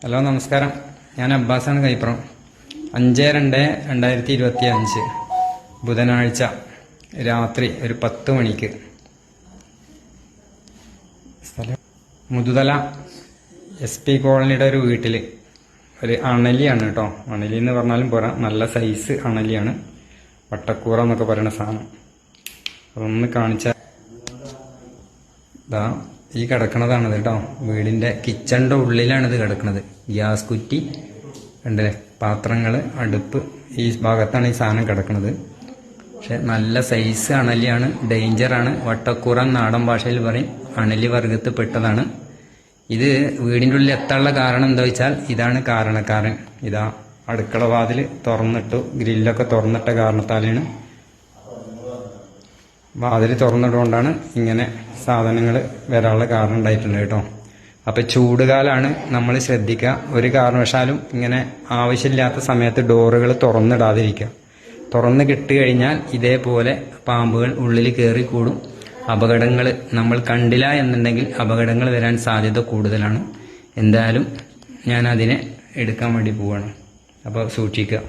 Hello നമസ്കാരം, ഞാൻ അബ്ബാസാണ് കൈപ്പുറം. 5/2/2025 ബുധനാഴ്ച രാത്രി ഒരു 10 മണിക്ക് മുതുതല SP കോളനിയുടെ ഒരു വീട്ടിൽ ഒരു അണലിയാണ് കേട്ടോ. അണലി എന്ന് പറഞ്ഞാലും പോരാ, നല്ല സൈസ് അണലിയാണ്. വട്ടക്കൂറ എന്നൊക്കെ പറയുന്ന സാധനം. അതൊന്ന് കാണിച്ചാൽ ഇതാ ഈ കിടക്കണതാണിത് കേട്ടോ. വീടിൻ്റെ കിച്ചണിൻ്റെ ഉള്ളിലാണിത് കിടക്കുന്നത്. ഗ്യാസ് കുറ്റി ഉണ്ടല്ലേ, പാത്രങ്ങൾ, അടുപ്പ്, ഈ ഭാഗത്താണ് ഈ സാധനം കിടക്കുന്നത്. പക്ഷെ നല്ല സൈസ് അണലിയാണ്, ഡേഞ്ചറാണ്. വട്ടക്കൂറ നാടൻ ഭാഷയിൽ പറയും. അണലി വർഗത്തിൽ പെട്ടതാണ്. ഇത് വീടിൻ്റെ ഉള്ളിൽ എത്താനുള്ള കാരണം എന്താ വെച്ചാൽ ഇതാണ് കാരണക്കാരൻ. ഇതാ അടുക്കള വാതിൽ തുറന്നിട്ടു, ഗ്രില്ലൊക്കെ തുറന്നിട്ട കാരണത്താലാണ്, വാതിൽ തുറന്നിട്ടുകൊണ്ടാണ് ഇങ്ങനെ സാധനങ്ങൾ വരാനുള്ള കാരണം ഉണ്ടായിട്ടുണ്ട് കേട്ടോ. അപ്പം ചൂടുകാലാണ്, നമ്മൾ ശ്രദ്ധിക്കുക. ഒരു കാരണവശാലും ഇങ്ങനെ ആവശ്യമില്ലാത്ത സമയത്ത് ഡോറുകൾ തുറന്നിടാതിരിക്കുക. തുറന്ന് കിട്ടുകഴിഞ്ഞാൽ ഇതേപോലെ പാമ്പുകൾ ഉള്ളിൽ കയറി കൂടും. അപകടങ്ങൾ നമ്മൾ കണ്ടില്ല എന്നുണ്ടെങ്കിൽ അപകടങ്ങൾ വരാൻ സാധ്യത കൂടുതലാണ്. എന്തായാലും ഞാൻ അതിനെ എടുക്കാൻ വേണ്ടി പോവാണ്. അപ്പോൾ സൂക്ഷിക്കുക.